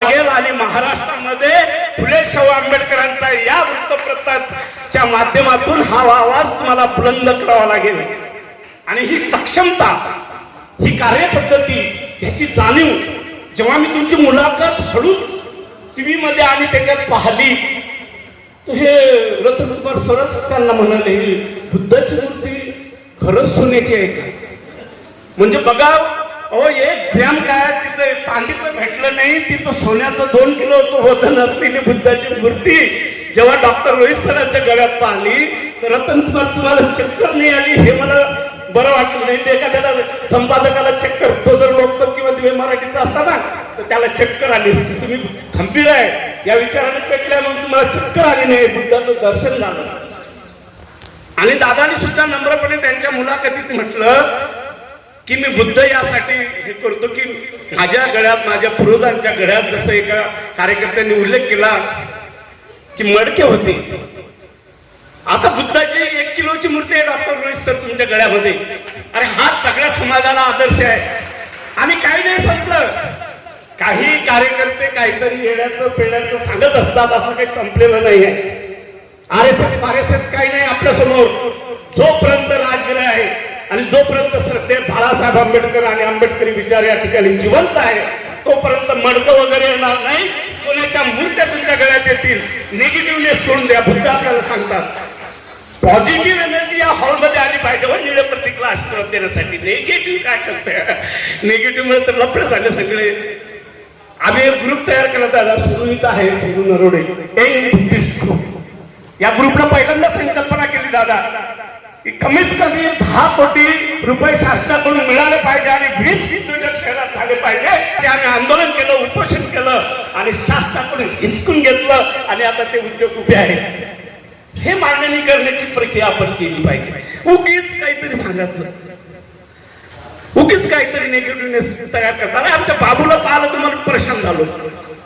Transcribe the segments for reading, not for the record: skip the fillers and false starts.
आणि महाराष्ट्रामध्ये फुले शाहू आंबेडकरांचा या वृत्तपत्राच्या माध्यमातून हा आवाज तुम्हाला बुलंद करावा लागेल. आणि ही सक्षमता, ही कार्यपद्धती, ह्याची जाणीव जेव्हा मी तुमची मुलाखत हळूच टीव्ही मध्ये आणि त्याच्यात पाहिली तर हे रतनकुमार सरच त्यांना म्हणाले, बुद्धाची मूर्ती खरंच सोन्याची आहे का? म्हणजे बघा अहो, 1 ग्रॅम काय तिथे चांदीचं भेटलं नाही, तिथं सोन्याचं 2 किलोचं वजन असलेली बुद्धाची मूर्ती जेव्हा डॉक्टर रोहित सरांच्या गळ्यात पाहिली तर रतनकुमार तुम्हाला चक्कर नाही आली हे मला बरं वाटलं. नाही ते एखाद्याला संपादकाला चक्कर, तो जर लोकमत किंवा दिव्य मराठीचा असता ना तर त्याला चक्कर आली असती. तुम्ही खंबीर आहे या विचाराने पेटल्या म्हणून तुम्हाला चक्कर आली नाही, बुद्धाचं दर्शन झालं. आणि दादानी सुद्धा नम्रपणे त्यांच्या मुलाखतीत म्हटलं की मी बुद्ध यासाठी हे करतो की माझ्या गळ्यात, माझ्या पूर्वजांच्या गळ्यात जसं एका कार्यकर्त्यांनी उल्लेख केला की मडके होते, आता बुद्धाची 1 किलोची मूर्ती आहे डॉक्टर रोहित सर तुमच्या गळ्यामध्ये. अरे हा सगळ्या समाजाला आदर्श आहे. आणि काही नाही संपलं, काही कार्यकर्ते काहीतरी येण्याचं पेण्याचं सांगत असतात, असं काही संपलेलं नाही आहे. RSS काही नाही आपल्या समोर. जोपर्यंत राजगिरा आहे आणि जोपर्यंत श्रद्धेय बाळासाहेब आंबेडकर आणि आंबेडकरी विचार या ठिकाणी जिवंत आहे तोपर्यंत मडकं वगैरे येणार नाही, सोन्याच्या मूर्त्या तुमच्या गळ्यात येतील. निगेटिव्हनेस सोडून द्या. बुद्ध आपल्याला सांगतात पॉझिटिव्ह एनर्जी या हॉलमध्ये आली पाहिजे व निळे प्रतीकला आशीर्वाद देण्यासाठी. निगेटिव्ह काय करते, निगेटिव्ह मुळे तर लफडे झाले सगळे. आम्ही एक ग्रुप तयार केला दादा, सुरुईत आहे सुरू नरोडे बुद्धिस्ट ग्रुप. या ग्रुपला पहिल्यांदा संकल्पना केली दादा की कमीत कमी 10 कोटी रुपये शासनाकडून मिळाले पाहिजे आणि 20 उद्योजक शहरात झाले पाहिजे. ते आम्ही आंदोलन केलं, उपोषण केलं आणि शासनाकडून हिसकून घेतलं आणि आता ते उद्योग उभे आहेत. हे मांडणी करण्याची प्रक्रिया आपण केली पाहिजे. उगीच काहीतरी सांगायचं, उगीच काहीतरी निगेटिव्हनेस तयार करतात. आमच्या बाबूला पाहिलं तुम्हाला परेशान झालो.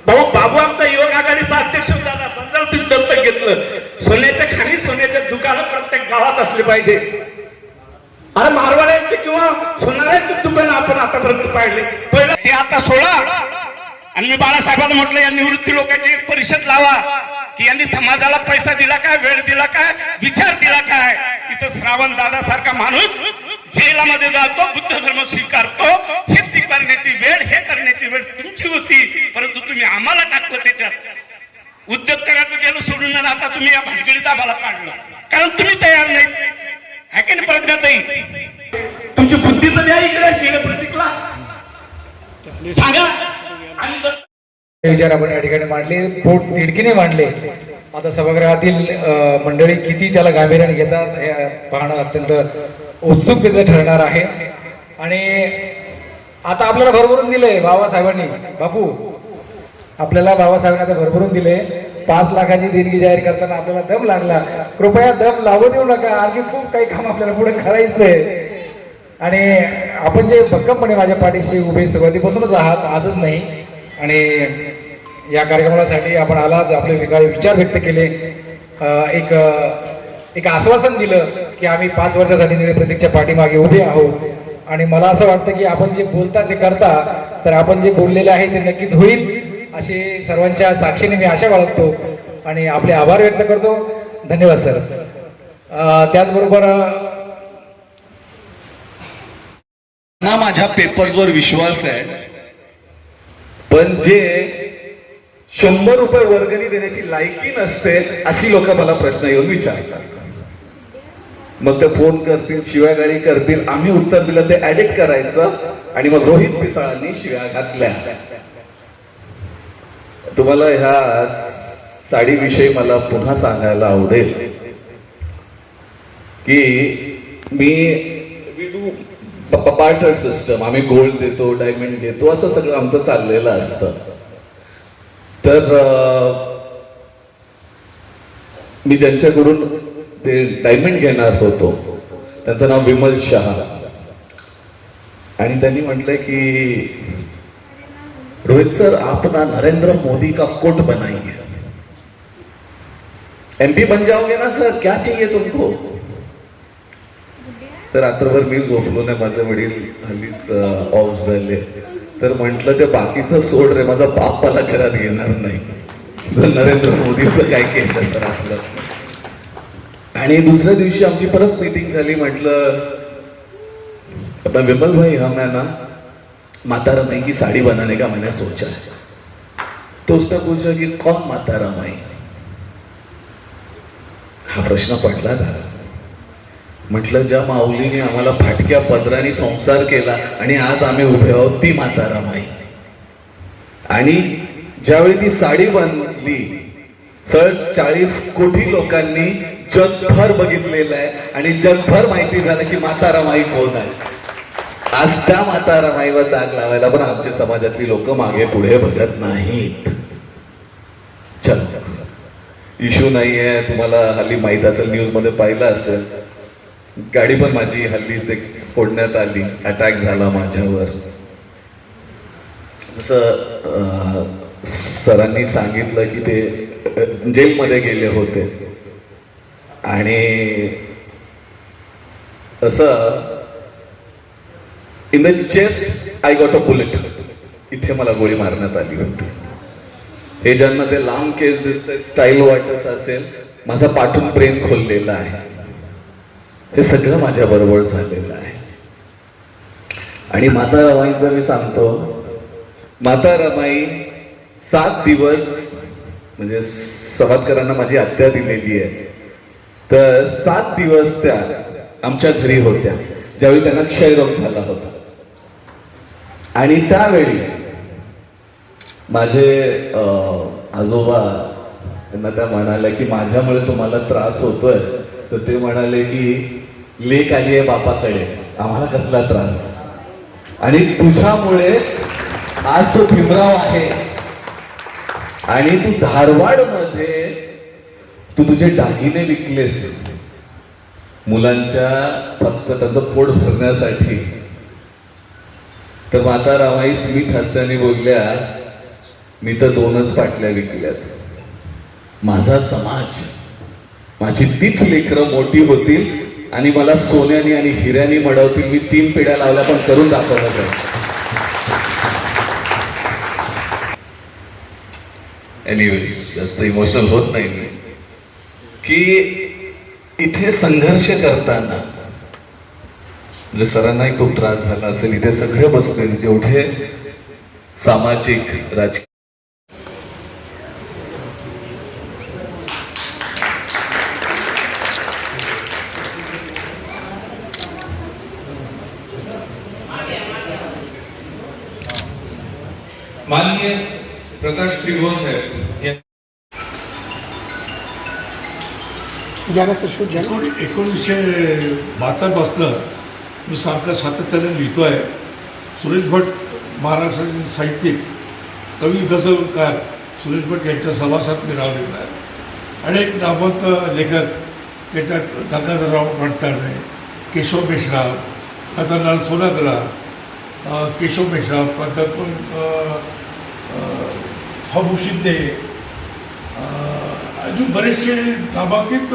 बाबू आमचा युवक आघाडीचा अध्यक्ष झाला, बंजारा तुम्ही दत्तक घेतलं. सोन्याच्या खाणी, सोन्याच्या दुकानं प्रत्येक गावात असले पाहिजे. अरे मारवाड्यांचे किंवा सोनाऱ्यांचे दुकान आपण आतापर्यंत पाहिले, पहिलं ते आता सोडा. आणि मी बाळासाहेबांना म्हटलं या निवृत्ती लोकांची एक परिषद लावा की यांनी समाजाला पैसा दिला काय, वेळ दिला काय, विचार दिला काय. तिथं श्रावण दादा सारखा माणूस जेलामध्ये जातो, बुद्ध धर्म स्वीकारतो. हे स्वीकारण्याची वेळ, हे करण्याची वेळ तुमची होती, परंतु तुम्ही आम्हाला टाकलं त्याच्यात. उद्योग करायचं गेलं सोडून आता तुम्ही या भानगडीत आम्हाला काढलं, कारण तुम्ही तयार नाही. है की नाही प्रज्ञाताई? तुमची बुद्धी तर द्या इकडे निळे प्रतीकला सांगा. विचार आपण या ठिकाणी मांडले, पोट तिडकीने मांडले. आता सभागृहातील मंडळी किती त्याला गांभीर्याने घेतात हे पाहणं अत्यंत उत्सुकतेचं ठरणार आहे. आणि आता आपल्याला भरभरून दिलंय बाबासाहेबांनी. बापू आपल्याला बाबासाहेबांनी आता भरभरून दिले. 5 लाखाची देणगी जाहीर करताना आपल्याला दम लागला. कृपया दम लागू देऊ नका, आणखी खूप काही काम आपल्याला पुढे करायचंय. आणि आपण जे भक्कमपणे माझ्या पाठीशी उभे सुरुवातीपासूनच आहात, आजच नाही. आणि या कार्यक्रमासाठी आपण आलात, आपले विचार व्यक्त केले, एक आश्वासन दिलं की आम्ही 5 वर्षासाठी निळे प्रतीकच्या पाठीमागे उभे आहोत. आणि मला असं वाटतं की आपण जे बोलता ते करता, तर आपण जे बोललेले आहे ते नक्कीच होईल अशी सर्वांच्या साक्षीने मी आशा बाळगतो आणि आपले आभार व्यक्त करतो. धन्यवाद सर. त्याचबरोबर ना माझ्या पेपर्सवर विश्वास आहे, पण जे 100 रुपये वर्गणी देण्याची लायकी नसते अशी लोक मला प्रश्न येऊन विचारतात. मग ते फोन करतील, शिव्यागाळी करतील, आम्ही उत्तर दिलं ते एडिट करायचं आणि मग रोहित पिसाळांनी शिव्या घातल्या. तुम्हाला ह्या साडीविषयी मला पुन्हा सांगायला आवडेल की वी डू बार्टर सिस्टम. आम्ही गोल्ड देतो, डायमंड घेतो, असं सगळं आमचं चाललेलं असतं. तर मी ज्यांच्याकडून ते डायमंड घेणार होतो त्यांचं नाव विमल शहा. आणि त्यांनी म्हटलंय की रोहित सर आप ना नरेंद्र मोदी का कोट बनाइए, MP बन जाओगे ना सर, क्या चाहिए तुमको. तर रात्रभर मी झोपलो नाही. माझे वडील हल्लीच ऑफ झाले. तर म्हटलं ते बाकीचं सोड रे, माझा बाप मला घरात घेणार नाही जर नरेंद्र मोदीचं काय केलं तर असलं. आणि दुसऱ्या दिवशी आमची परत मीटिंग झाली. म्हटलं अपना विमल भाई, हम है ना माता रमाई की साड़ी बनाने का मैंने सोचा है. तो उसने पूछा कि कौन माता रमाई. हा प्रश्न पडला था. म्हटलं ज्या माऊलीने आम्हाला फाटक्या पदराने संसार केला आणि आज आम्ही उभे आहोत ती माता रमाई. आणि ज्यावेळी ती साडी बनली 40 कोटी लोकांनी जगभर बघितलेलं आहे आणि जगभर माहिती झालं की माता रमाई कोण आहे. आज त्या माता रमाईवर दाग लावायला पण आमच्या समाजातली लोक मागे पुढे बघत नाहीत. चल इश्यू नाहीये. तुम्हाला हल्ली माहित असेल, न्यूज मध्ये पाहिलं असेल, गाडी पण माझी हल्लीच एक फोडण्यात आली, अटॅक झाला माझ्यावर. जसं सरांनी सांगितलं की ते जेलमध्ये गेले होते आणि असं in the chest I got a bullet. इथे मला गोळी मारण्यात आली होती. हे ज्यांना ते लांब केस दिसतंय, स्टाईल वाटत असेल, माझा पाठून ब्रेन खोललेला आहे. हे सगळं माझ्या बरोबर झालेलं आहे. आणि माता रमाईचं मी सांगतो, माता रमाई 7 दिवस म्हणजे सवादकरांना माझी आज्ञा दिलेली आहे, तर 7 दिवस त्या आमच्या घरी होत्या ज्यावेळी त्यांना क्षयरोग झाला होता. आणि त्यावेळी माझे आजोबा त्यांना त्या म्हणाल्या की माझ्यामुळे तुम्हाला त्रास होतोय, तर ते म्हणाले की लेक आली आहे बापाकडे, आम्हाला कसला त्रास, आणि तुझ्यामुळे आज तो भीमराव आहे. आणि तू धारवाड मध्ये तू तुझे दागिने विकलेस मुलांच्या फक्त त्यांचं पोट भरण्यासाठी. तर माता रमाई स्मित हास्याने बोलल्या, मी तर 2च पाटल्या विकल्यात. माझा समाज, माझी तीच लेकरं मोठी होतील आणि मला सोन्याने आणि हिऱ्याने मडवतील. मी 3 पिढ्या लावल्या पण करून दाखवलं जाईल. एनिवे, जास्त इमोशनल होत नाही मी, की इथे संघर्ष करताना म्हणजे सरांनाही खूप त्रास झाला असेल. इथे सगळे बसलेले जेवढे सामाजिक राजकीय माननीय प्रकाश त्रिभुवन साहेब या 1972 पासून मी सारखं सातत्याने लिहितोय. सुरेश भट महाराष्ट्राचे साहित्यिक, कवी, गझलकार सुरेश भट यांच्या सहवासात मी राहिलेला आहे. अनेक नामवंत लेखक त्याच्यात गंगाधरराव फडताडे, केशव मेश्राम, कथनलाल सोनाग्रा, केशव मेश्राम, प्राध्यापक फाबू शिंदे, अजून बरेचसे नामांकित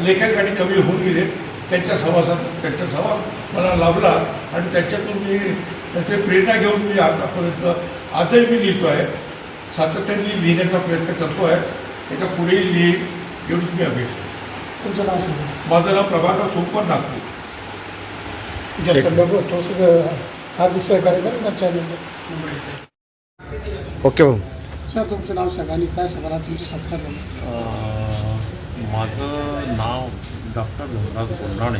लेखक आणि कवी होऊन गेले. त्यांच्या सहवास मला लाभला आणि त्याच्यातून मी ते प्रेरणा घेऊन मी आजही मी लिहितो आहे. सातत्याने लिहिण्याचा प्रयत्न करतो आहे. त्याच्या पुढेही लिही एवढीच मी अपेक्षा. तुमचं नाव सांगा. माझं नाव प्रभाकर सोमवार, नागपूर. हार्दिक सहकार्य करा. ओके भाऊ. सर तुमचं नाव सांगा आणि काय सांगा तुमचं सत्कार झालं. माझं नाव डॉक्टर धनराज बोंडाणे,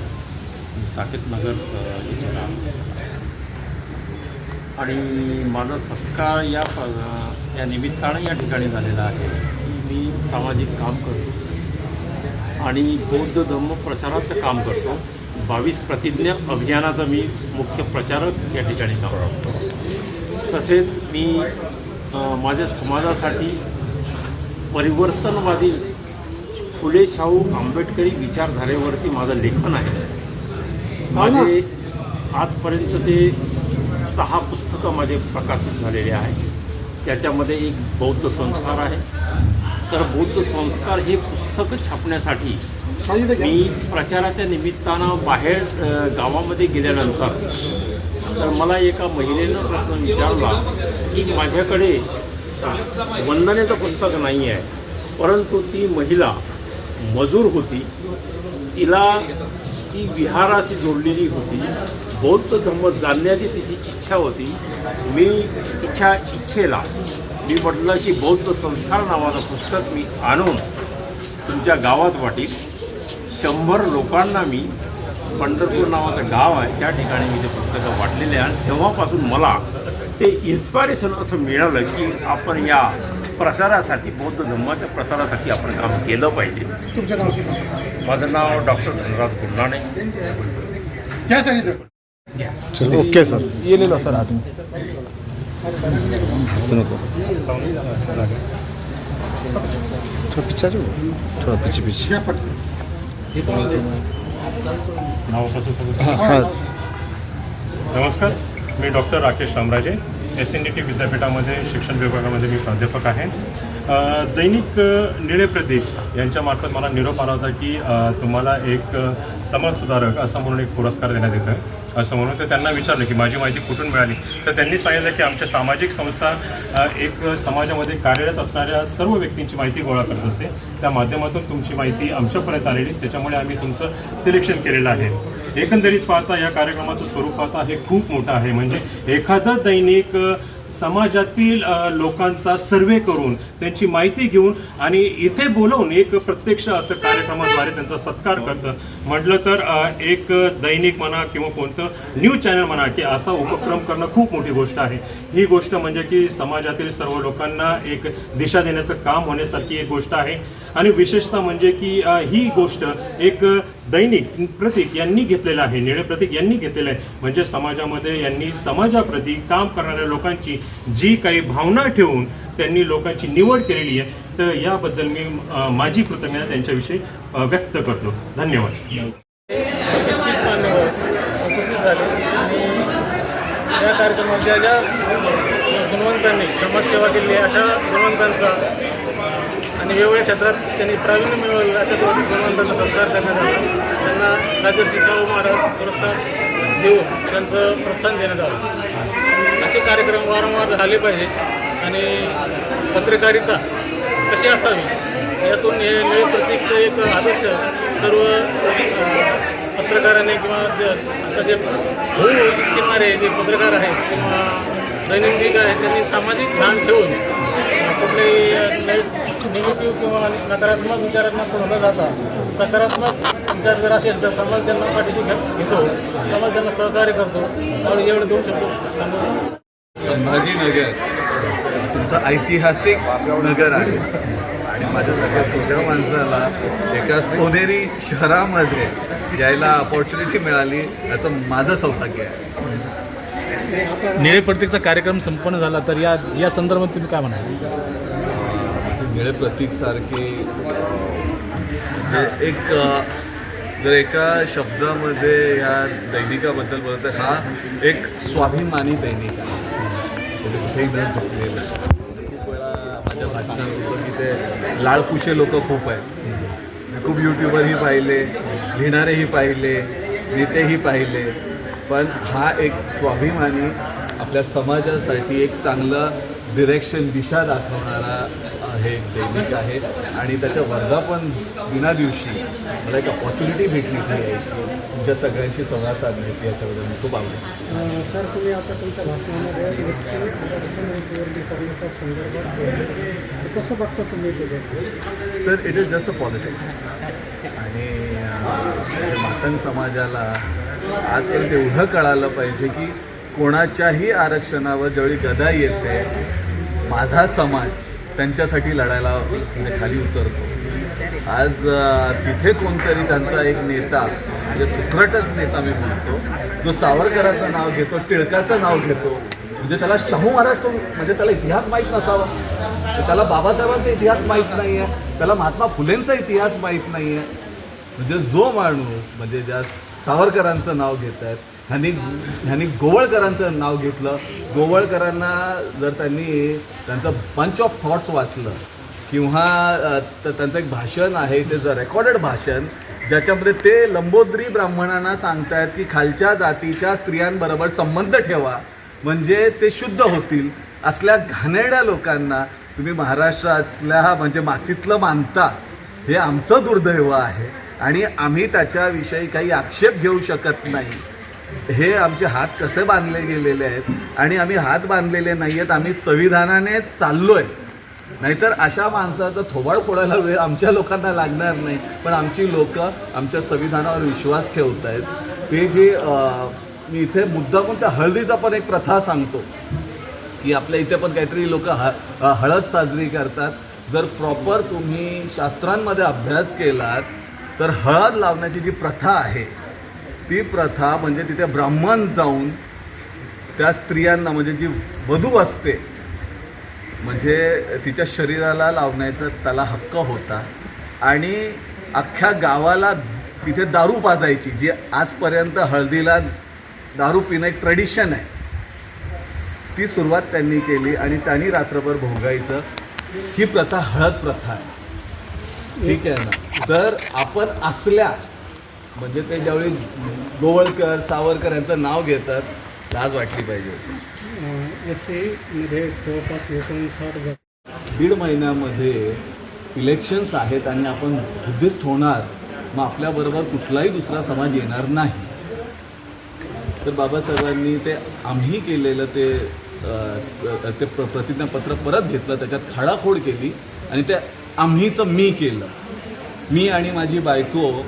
साकेत नगर इथे राहतो. आणि माझा सत्कार या निमित्तानं या ठिकाणी झालेला आहे. मी सामाजिक काम करतो आणि बौद्ध धम्म प्रचाराचं काम करतो. 22 प्रतिज्ञा अभियानाचा मी मुख्य प्रचारक या ठिकाणी काम करतो. तसेच मी माझ्या समाजासाठी परिवर्तनवादी फुले शाहू आंबेडकरी विचारधारेवरती माझं लेखन आहे. माझे आजपर्यंत ते 6 पुस्तकं माझे प्रकाशित झालेले आहेत. त्याच्यामध्ये एक बौद्ध संस्कार आहे. तर बौद्ध संस्कार हे पुस्तकं छापण्यासाठी मी प्रचाराच्या निमित्तानं बाहेर गावामध्ये गेल्यानंतर तर मला एका महिलेनं प्रश्न विचारला की माझ्याकडे वंदनेचं पुस्तक नाही आहे, परंतु ती महिला मजूर होती, तिला ती विहाराशी जोडलेली होती, बौद्ध धर्म जाणण्याची तिची इच्छा होती. मी इच्छेला मी म्हटलं की बौद्ध संस्कार नावाचं पुस्तक मी आणून तुमच्या गावात वाटील. 100 लोकांना मी पंढरपूर नावाचं गाव आहे त्या ठिकाणी मी ते पुस्तकं वाटलेले आहे. आणि तेव्हापासून मला ते इन्स्पायरेशन असं मिळालं की आपण या प्रसारासाठी, बौद्ध धर्माच्या प्रसारासाठी आपण काम केलं पाहिजे. तुमचं नाव सांगा. माझं नाव डॉक्टर धनराज गुल्हाणे. घ्या सर इथं. Okay sir. येलेलो सर आधी घ्या पटकन. नमस्कार, मी डॉक्टर राकेश रामराजे, SNDT विद्यापीठामध्ये शिक्षण विभागामध्ये मी प्राध्यापक आहे. दैनिक निळे प्रदीप यांच्यामार्फत मला निरोप आला होता की तुम्हाला एक समाजसुधारक असं म्हणून एक पुरस्कार देण्यात येतं असं म्हणून. तर त्यांना विचारलं की माझी माहिती कुठून मिळाली, तर त्यांनी सांगितलं की आमच्या सामाजिक संस्था एक समाजामध्ये कार्यरत असणाऱ्या सर्व व्यक्तींची माहिती गोळा करत असते. त्या माध्यमातून तुमची माहिती आमच्यापर्यंत आलेली, त्याच्यामुळे आम्ही तुमचं सिलेक्शन केलेलं आहे. एकंदरीत पाहता या कार्यक्रमाचं स्वरूप पाहता हे खूप मोठं आहे. म्हणजे एखादं दैनिक समाजातील लोकांचा सर्वे करून त्यांची माहिती घेऊन आणि इथे बोलवून एक प्रत्यक्ष असं कार्यक्रमाद्वारे त्यांचा सत्कार करतं. म्हटलं तर एक दैनिक म्हणा किंवा कोणतं न्यूज चॅनल म्हणा की असा उपक्रम करणं खूप मोठी गोष्ट आहे. ही गोष्ट म्हणजे की समाजातील सर्व लोकांना एक दिशा देण्याचं काम होण्यासारखी एक गोष्ट आहे. आणि विशेषतः म्हणजे की ही गोष्ट एक दैनिक प्रतीक यांनी घेतलेलं आहे, निळे प्रतीक यांनी घेतलेलं आहे. म्हणजे समाजामध्ये यांनी समाजाप्रती काम करणाऱ्या लोकांची जी काही भावना ठेवून त्यांनी लोकांची निवड केलेली आहे. तर याबद्दल मी माझी कृतज्ञता त्यांच्याविषयी व्यक्त करतो. धन्यवाद. या कार्यक्रमात ज्या ज्या गुणवंतांनी समाजसेवा केली अशा गुणवंतांचा आणि वेगवेगळ्या क्षेत्रात त्यांनी प्रावीण्य मिळवलं अशा गुणवंतांचा सत्कार करण्यात आला. त्यांना राजर्षी शाहू महाराज पुरस्कार देऊन त्यांचं प्रोत्साहन देण्यात आलं. असे कार्यक्रम वारंवार झाले पाहिजे आणि पत्रकारिता कशी असावी यातून हे निळे प्रतीकचं एक आदर्श सर्व पत्रकारांनी किंवा आता जे होऊ इच्छिणारे जे पत्रकार आहेत किंवा दैनंदिन आहेत त्यांनी सामाजिक भान ठेवून कुठलेही निगेटिव्ह किंवा नकारात्मक विचारात्मक न जाता सकारात्मक विचार जर असेल तर समाज त्यांना पाठीशी घेतो, समाज त्यांना सहकार्य करतो. त्यामुळे एवढं देऊ शकतो. संभाजीनगर तुमचं ऐतिहासिक नगर आहे आणि माझ्यासारख्या छोट्या माणसाला एका सोनेरी शहरामध्ये यायला अपॉर्च्युनिटी मिळाली याचं माझं सौभाग्य आहे. निळे प्रतीकचा कार्यक्रम संपन्न झाला तर या संदर्भात तुम्ही काय म्हणाल? निळे प्रतीकसारखे म्हणजे एक जर एका शब्दामध्ये या दैनिकाबद्दल बोलत तर हा एक स्वाभिमानी दैनिक आहे. कुठेही न चुकलेलं. खूप वेळा माझ्या भाषणात होतं की ते लाळकुशे लोक खूप आहेत. खूप यूट्यूबरही पाहिले, लिहिणारेही पाहिले, नेतेही पाहिले, पण हा एक स्वाभिमानी आपल्या समाजासाठी एक चांगलं डिरेक्शन, दिशा दाखवणारा हे दैनिक आहे. आणि त्याच्या वर्धापन दिना दिवशी मला एक अपॉर्च्युनिटी भेटली ती यायची, तुमच्या सगळ्यांशी संवाद साधण्याची, याच्याबद्दल मी खूप आवडते. सर, तुम्ही आता तुमच्या भाषणामध्ये करण्याच्या संदर्भात कसं बघता तुम्ही ते? Sir, it is just a politics. आणि मातंग समाजाला आजपर्यंत एवढं कळालं पाहिजे की कोणाच्याही आरक्षणावर ज्यावेळी गदा येते माझा समाज त्यांच्यासाठी लढायला म्हणजे खाली उतरतो. आज तिथे कोणतरी त्यांचा एक नेता म्हणजे तुकरटच नेता मी म्हणतो, जो सावरकरांचं नाव घेतो, टिळकाचं नाव घेतो, म्हणजे त्याला शाहू महाराज तो म्हणजे त्याला इतिहास माहीत नसावा, त्याला बाबासाहेबांचा इतिहास माहीत नाही आहे, त्याला महात्मा फुलेंचा इतिहास माहीत नाही आहे. म्हणजे जो माणूस म्हणजे ज्या सावरकरांचं नाव घेत आहेत ह्यांनी गोवळकरांचं नाव घेतलं. गोवळकरांना जर त्यांनी त्यांचं बंच ऑफ थॉट्स वाचलं किंवा त्यांचं एक भाषण आहे, ते जर रेकॉर्डेड भाषण, ज्याच्यामध्ये ते लंबोदरी ब्राह्मणांना सांगतायत की खालच्या जातीच्या स्त्रियांबरोबर संबंध ठेवा म्हणजे ते शुद्ध होतील, असल्या घाणेरड्या लोकांना तुम्ही महाराष्ट्रातल्या म्हणजे मातीतलं मानता, हे आमचं दुर्दैव आहे आणि आम्ही त्याच्याविषयी काही आक्षेप घेऊ शकत नाही. हे आमचे हात कसे बांधले गेलेले आहेत आणि आम्ही हात बांधलेले नाही आहेत, आम्ही संविधानाने चाललोय. नाहीतर अशा माणसाचा थोबाड फोडायला वेळ आमच्या लोकांना लागणार नाही, पण आमची लोक आमच्या संविधानावर विश्वास ठेवत आहेत. ते जे मी इथे मुद्दामून त्या हळदीचा पण एक प्रथा सांगतो की आपल्या इथे पण काहीतरी लोक हळद साजरी करतात. जर प्रॉपर तुम्ही शास्त्रांमध्ये अभ्यास केलात तर हळद लावण्याची जी प्रथा आहे ती प्रथा म्हणजे तिथे ब्राह्मण जाऊन त्या स्त्रियांना म्हणजे जी वधू असते म्हणजे तिच्या शरीराला लावण्याचा त्याला हक्क होता आणि अख्ख्या गावाला तिथे दारू पाजायची, जी आजपर्यंत हळदीला दारू पिणं एक ट्रेडिशन आहे, ती सुरुवात त्यांनी केली आणि त्यांनी रात्रभर भोगायचं. ही प्रथा हळद प्रथा आहे, ठीक आहे ना. तर आपण असल्या म्हणजे ते ज्यावेळी गोवळकर सावरकर यांचं नाव घेतात लाज वाटली पाहिजे. असं एससीमध्ये जवळपास 59 दीड महिन्यामध्ये इलेक्शन्स आहेत आणि आपण बुद्धिस्ट होणार, मग आपल्याबरोबर कुठलाही दुसरा समाज येणार नाही. तर बाबासाहेबांनी ते आम्ही केलेलं ते प्रतिज्ञापत्र परत घेतलं, त्याच्यात खाडाखोड केली आणि ते आम्हीचं मी केलं. मी आणि माझी बायको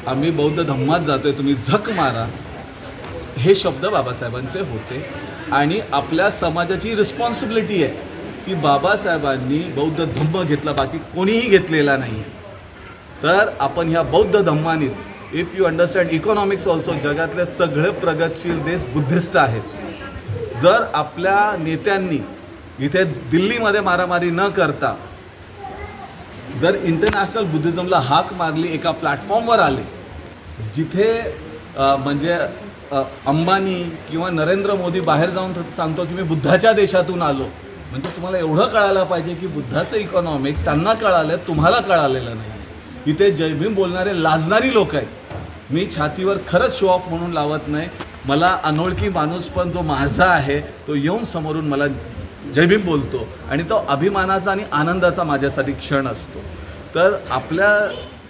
आम्ही बौद्ध धम्मात जातोय, तुम्ही झक मारा, हे शब्द बाबासाहेबांचे होते. आणि आपल्या समाजाची रिस्पॉन्सिबिलिटी आहे की बाबासाहेबांनी बौद्ध धम्म घेतला, बाकी कोणीही घेतलेला नाही. तर आपण ह्या बौद्ध धम्मानीच, if you understand economics also, जगातले सगळे प्रगतशील देश बुद्धिस्ट आहेत. जर आपल्या नेत्यांनी इथे दिल्लीमध्ये मारामारी न करता जर इंटरनॅशनल बुद्धिझमला हाक मारली, एका प्लॅटफॉर्मवर आले जिथे म्हणजे अंबानी किंवा नरेंद्र मोदी बाहेर जाऊन सांगतो की मी बुद्धाच्या देशातून आलो, म्हणजे तुम्हाला एवढं कळायला पाहिजे की बुद्धाचं इकॉनॉमिक्स त्यांना कळालं, तुम्हाला कळालेलं नाही. इथे जय भीम बोलणारे लाजणारी लोक आहेत. मी छातीवर खरंच शो ऑफ म्हणून लावत नाही, मला अनोळखी माणूस पण जो माझा आहे तो येऊन समोरून मला जय भीम बोलतो आणि तो अभिमानाचा आणि आनंदाचा माझ्यासाठी क्षण असतो. तर आपल्या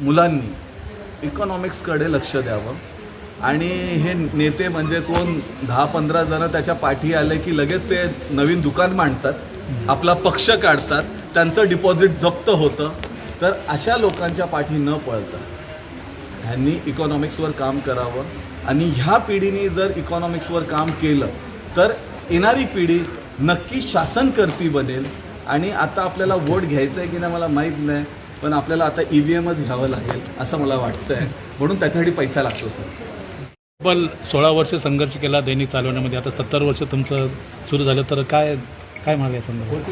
मुलांनी इकॉनॉमिक्सकडे लक्ष द्यावं आणि हे नेते म्हणजे कोण 10-15 जण त्याच्या पाठी आले की लगेच ते नवीन दुकान मांडतात, आपला पक्ष काढतात, त्यांचं डिपॉझिट जप्त होतं. तर अशा लोकांच्या पाठी न पळता ह्यांनी इकॉनॉमिक्सवर काम करावं आणि ह्या पिढीने जर इकॉनॉमिक्सवर काम केलं तर येणारी पिढी नक्की शासनकर्ती बनेल. आणि आता आपल्याला वोट घ्यायचं आहे की नाही मला माहीत नाही, पण आपल्याला आता EVMच घ्यावं लागेल असं मला वाटतं आहे, म्हणून त्याच्यासाठी पैसा लागतो. सर तब्बल 16 वर्ष संघर्ष केला दैनिक चालवण्यामध्ये, आता 70 वर्ष तुमचं सुरू झालं, तर काय म्हणाल या संदर्भात?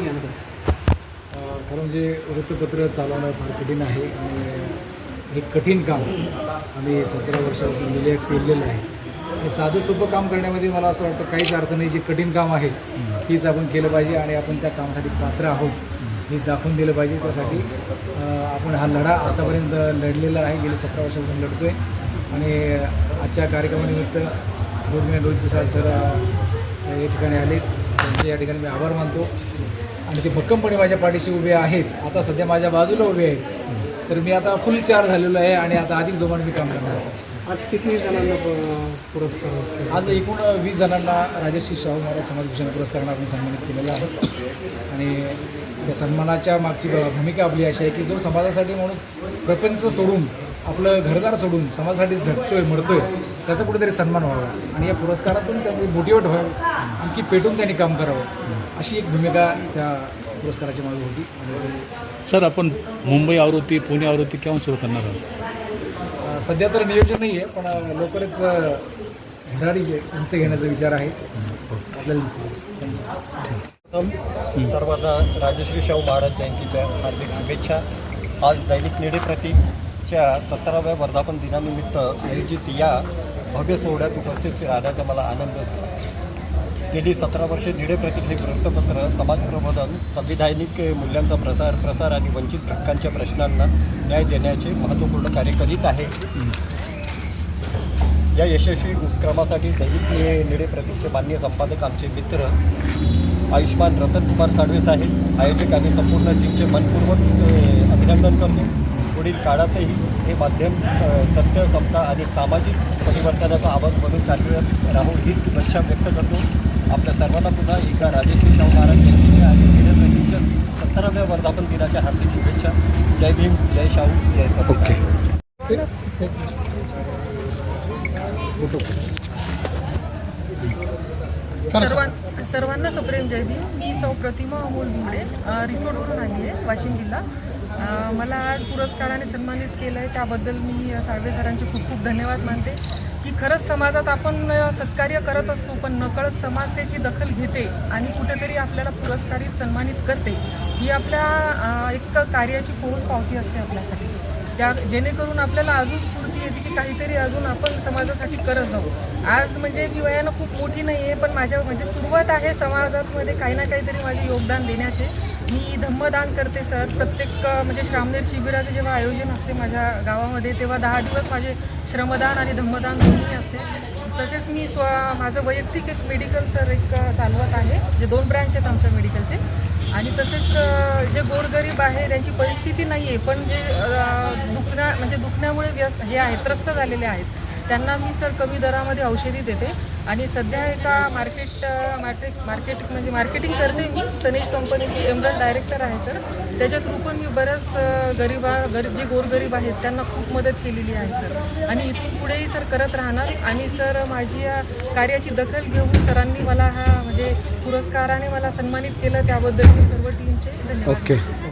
खरं म्हणजे वृत्तपत्र चालवणं फार कठीण आहे आणि हे कठीण काम आम्ही 17 वर्षापासून पेरलेलं आहे. आणि साधं सोपं काम करण्यामध्ये मला असं वाटतं काहीच अर्थ नाही. जे कठीण काम आहे तीच आपण केलं पाहिजे आणि आपण त्या कामासाठी पात्र आहोत हे दाखवून दिलं पाहिजे. त्यासाठी आपण हा लढा आतापर्यंत लढलेला आहे, गेले 17 वर्षापासून लढतो आहे. आणि आजच्या कार्यक्रमानिमित्त रोज प्रसाद सर या ठिकाणी आले, त्यांचे या ठिकाणी मी आभार मानतो. आणि ते भक्कमपणे माझ्या पाठीशी उभे आहेत, आता सध्या माझ्या बाजूला उभे आहेत. तर मी आता फुल चार्ज झालेलो आहे आणि आता अधिक जोमाने मी काम करणार आहे. आज किती जणांना पुरस्कार? आज एकूण 20 जणांना राजश्री शाहू महाराज समाजभूषण पुरस्कारानं आपण सन्मानित केलेला आहे. आणि त्या सन्मानाच्या मागची भूमिका आपली अशी आहे की जो समाजासाठी माणूस प्रपंच सोडून, आपलं घरदार सोडून समाजासाठी झटतोय, मरतोय, त्याचा कुठेतरी सन्मान व्हावा आणि या पुरस्कारातून त्यांनी मोटिवेट व्हावं, आणखी पेटून त्यांनी काम करावं, अशी एक भूमिका त्या पुरस्काराची मागे होती. आणि सर, आपण मुंबई आवृत्ती, पुणे आवृत्ती केव्हा सुरू करणार आहात? सध्या तर नियोजन नाही आहे, पण लवकरच भरारी उंच घेण्याचा विचार आहे आपल्याला दिसतो. सर्वांना राजश्री शाहू महाराज जयंतीच्या हार्दिक शुभेच्छा. आज दैनिक निळे प्रतीकच्या 17व्या वर्धापन दिनानिमित्त आयोजित या भव्य सोहळ्यात उपस्थित राहण्याचा मला आनंद होतो. गेली 17 वर्षे नीडे प्रतीक हे वृत्तपत्र समाज प्रबोधन, संविधानिक मूल्यांचा प्रसार आणि वंचित घटकांच्या प्रश्नांना न्याय देण्याचे महत्त्वपूर्ण कार्य करीत आहे. या यशस्वी उपक्रमासाठी दैनिक नीडे प्रतीकचे माननीय संपादक आमचे मित्र आयुष्मान रतनकुमार साळवे साहेब, आयोजक आणि संपूर्ण टीमचे मनपूर्वक अभिनंदन करतो. पुढील काळातही हे माध्यम सत्य, समता आणि सामाजिक परिवर्तनाचा आवाज म्हणून कार्यरत राहू ही शुभेच्छा व्यक्त करतो. आपल्या सर्वांना पुन्हा एकदा राजेश्री शाहू महाराज जयंतीच्या आणि नीडे प्रतीकच्या 17व्या वर्धापन दिनाच्या हार्दिक शुभेच्छा. जय भीम, जय शाहू, जय सब. सर्वांना सप्रेम जय भीम. मी सौ प्रतिमा अमोल झुंबडे, रिसोडवरून आली आहे, वाशिम जिल्हा. मला आज पुरस्काराने सन्मानित केलं आहे, त्याबद्दल मी साळवे सरांचे खूप खूप धन्यवाद मानते. की खरंच समाजात आपण सत्कार्य करत असतो, पण नकळत समाज त्याची दखल घेते आणि कुठेतरी आपल्याला पुरस्कारित सन्मानित करते. ही आपल्या एक कार्याची पोहोच पावती असते आपल्यासाठी, जेणेकरून आपल्याला अजून स्फूर्ती येते की काहीतरी अजून आपण समाजासाठी करत जाऊ. आज म्हणजे मी वयानं खूप मोठी नाही आहे, पण माझ्या म्हणजे सुरुवात आहे समाजामध्ये काही ना काहीतरी माझे योगदान देण्याचे. मी धम्मदान करते सर. प्रत्येक म्हणजे श्रामणेर शिबिराचे जेव्हा आयोजन असते माझ्या गावामध्ये, तेव्हा 10 दिवस माझे श्रमदान आणि धम्मदान दोन्ही असते. तसेच मी माझं वैयक्तिक एक मेडिकल सर एक चालवत आहे, जे 2 ब्रँच आहेत आमच्या मेडिकलचे. आणि तसेच जे गोरगरीब आहे त्यांची परिस्थिती नाही आहे, पण जे दुखण्यामुळे हे आहेत, त्रस्त झालेले आहेत, त्यांना मी सर कमी दरामध्ये औषधी देते. आणि सध्या एका मार्केटिंग करते मी. सनेज कंपनीची एमरल डायरेक्टर आहे सर. त्याच्या थ्रू पण मी बऱ्याच जे गोरगरीब आहेत त्यांना खूप मदत केलेली आहे सर. आणि इथून पुढेही सर करत राहणार. आणि सर माझी या कार्याची दखल घेऊन सरांनी मला हा म्हणजे पुरस्काराने मला सन्मानित केलं, त्याबद्दल मी सर्व टीमचे धन्यवाद.